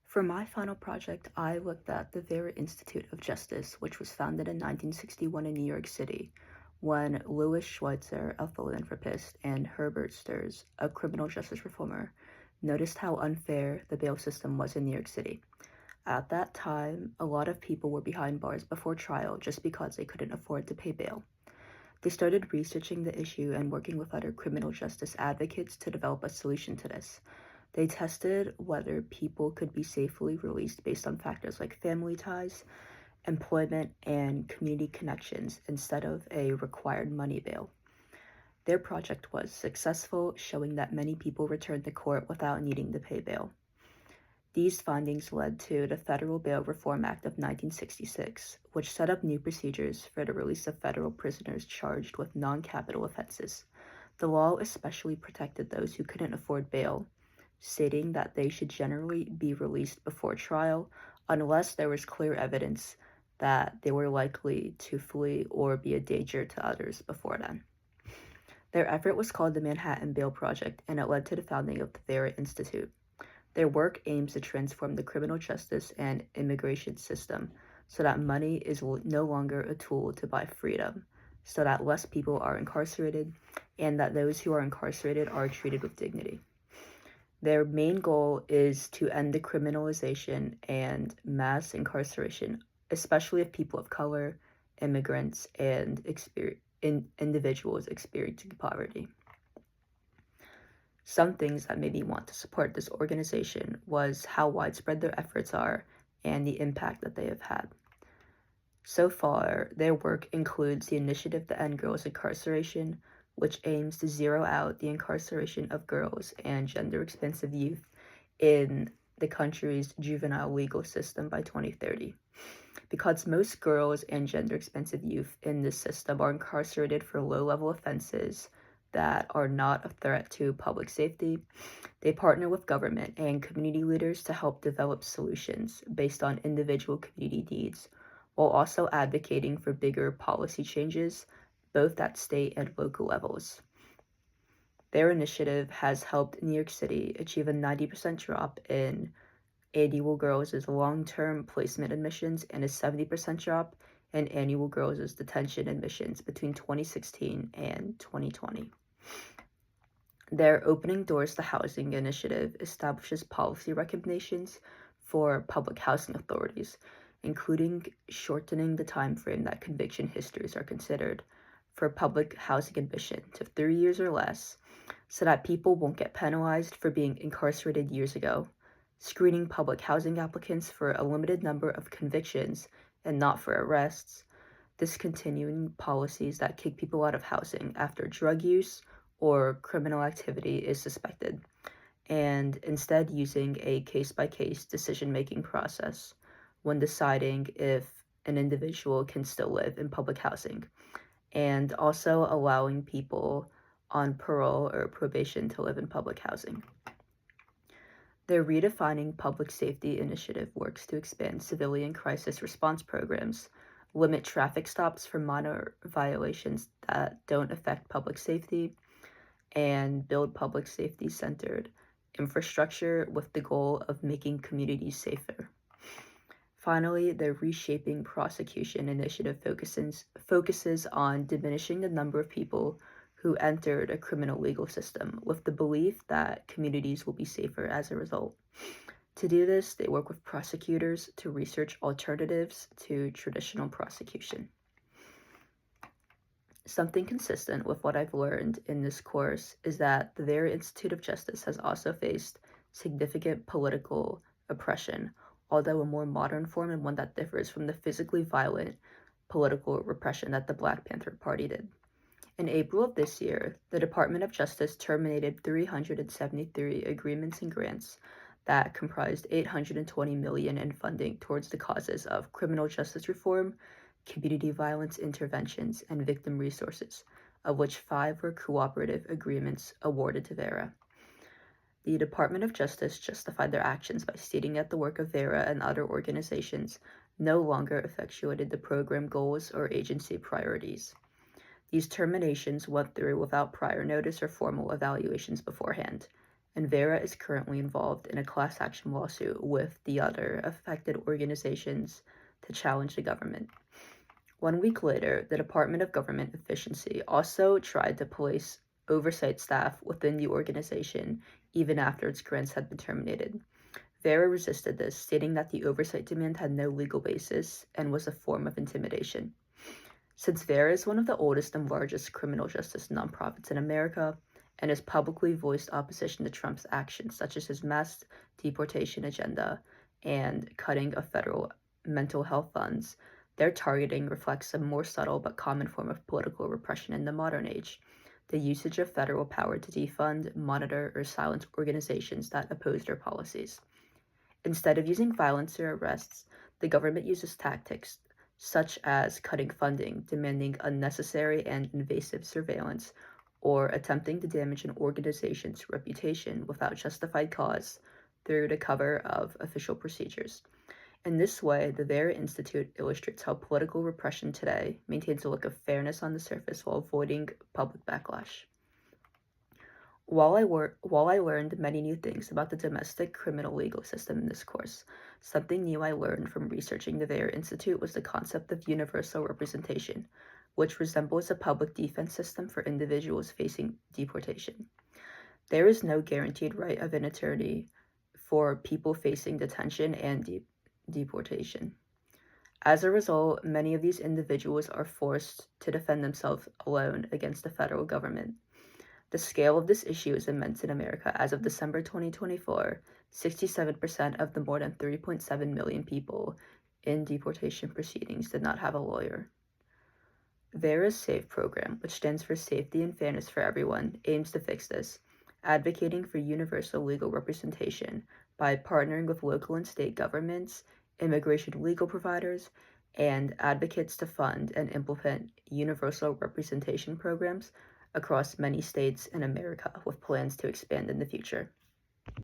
For my final project, I looked at the Vera Institute of Justice, which was founded in 1961 in New York City, when Louis Schweitzer, a philanthropist, and Herbert Sturz, a criminal justice reformer, noticed how unfair the bail system was in New York City. At that time, a lot of people were behind bars before trial just because they couldn't afford to pay bail. They started researching the issue and working with other criminal justice advocates to develop a solution to this. They tested whether people could be safely released based on factors like family ties, employment, and community connections instead of a required money bail. Their project was successful, showing that many people returned to court without needing to pay bail. These findings led to the Federal Bail Reform Act of 1966, which set up new procedures for the release of federal prisoners charged with non-capital offenses. The law especially protected those who couldn't afford bail, stating that they should generally be released before trial unless there was clear evidence that they were likely to flee or be a danger to others before then. Their effort was called the Manhattan Bail Project, and it led to the founding of the Vera Institute. Their work aims to transform the criminal justice and immigration system so that money is no longer a tool to buy freedom, so that less people are incarcerated, and that those who are incarcerated are treated with dignity. Their main goal is to end the criminalization and mass incarceration, especially of people of color, immigrants, and individuals experiencing poverty. Some things that made me want to support this organization was how widespread their efforts are and the impact that they have had. So far, their work includes the initiative to end girls' incarceration, which aims to zero out the incarceration of girls and gender-expensive youth in the country's juvenile legal system by 2030. Because most girls and gender-expensive youth in this system are incarcerated for low-level offenses that are not a threat to public safety, they partner with government and community leaders to help develop solutions based on individual community needs, while also advocating for bigger policy changes, both at state and local levels. Their initiative has helped New York City achieve a 90% drop in annual girls' long-term placement admissions and a 70% drop in annual girls' detention admissions between 2016 and 2020. Their Opening Doors to Housing initiative establishes policy recommendations for public housing authorities, including shortening the time frame that conviction histories are considered for public housing admission to 3 years or less, so that people won't get penalized for being incarcerated years ago, screening public housing applicants for a limited number of convictions and not for arrests, discontinuing policies that kick people out of housing after drug use or criminal activity is suspected, and instead using a case-by-case decision-making process when deciding if an individual can still live in public housing, and also allowing people on parole or probation to live in public housing. Their Redefining Public Safety initiative works to expand civilian crisis response programs, limit traffic stops for minor violations that don't affect public safety, and build public safety-centered infrastructure with the goal of making communities safer. Finally, the Reshaping Prosecution initiative focuses on diminishing the number of people who entered a criminal legal system with the belief that communities will be safer as a result. To do this, they work with prosecutors to research alternatives to traditional prosecution. Something consistent with what I've learned in this course is that the Vera Institute of Justice has also faced significant political oppression, although a more modern form and one that differs from the physically violent political repression that the Black Panther Party did. In April of this year, the Department of Justice terminated 373 agreements and grants that comprised $820 million in funding towards the causes of criminal justice reform, community violence interventions, and victim resources, of which 5 were cooperative agreements awarded to Vera. The Department of Justice justified their actions by stating that the work of Vera and other organizations no longer effectuated the program goals or agency priorities. These terminations went through without prior notice or formal evaluations beforehand, and Vera is currently involved in a class action lawsuit with the other affected organizations to challenge the government. 1 week later, the Department of Government Efficiency also tried to place oversight staff within the organization even after its grants had been terminated. Vera resisted this, stating that the oversight demand had no legal basis and was a form of intimidation. Since Vera is one of the oldest and largest criminal justice nonprofits in America and has publicly voiced opposition to Trump's actions, such as his mass deportation agenda and cutting of federal mental health funds, their targeting reflects a more subtle but common form of political repression in the modern age: the usage of federal power to defund, monitor, or silence organizations that oppose their policies. Instead of using violence or arrests, the government uses tactics such as cutting funding, demanding unnecessary and invasive surveillance, or attempting to damage an organization's reputation without justified cause through the cover of official procedures. In this way, the Vera Institute illustrates how political repression today maintains a look of fairness on the surface while avoiding public backlash. While I learned many new things about the domestic criminal legal system in this course, something new I learned from researching the Vera Institute was the concept of universal representation, which resembles a public defense system for individuals facing deportation. There is no guaranteed right of an attorney for people facing detention and deportation. As a result, many of these individuals are forced to defend themselves alone against the federal government. The scale of this issue is immense in America. As of December 2024, 67% of the more than 3.7 million people in deportation proceedings did not have a lawyer. Vera's SAFE program, which stands for Safety and Fairness for Everyone, aims to fix this, advocating for universal legal representation by partnering with local and state governments, immigration legal providers, and advocates to fund and implement universal representation programs across many states in America, with plans to expand in the future.